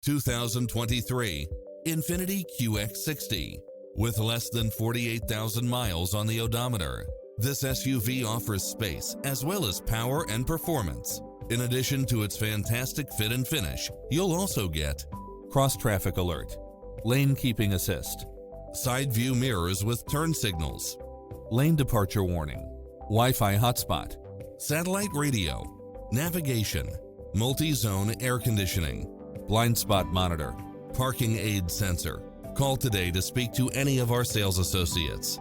2023 INFINITI QX60. With less than 48,000 miles on the odometer, this SUV offers space as well as power and performance. In addition to its fantastic fit and finish, you'll also get cross-traffic alert, lane keeping assist, side view mirrors with turn signals, lane departure warning, Wi-Fi hotspot, satellite radio, navigation, multi-zone air conditioning, blind spot monitor, parking aid sensor. Call today to speak to any of our sales associates.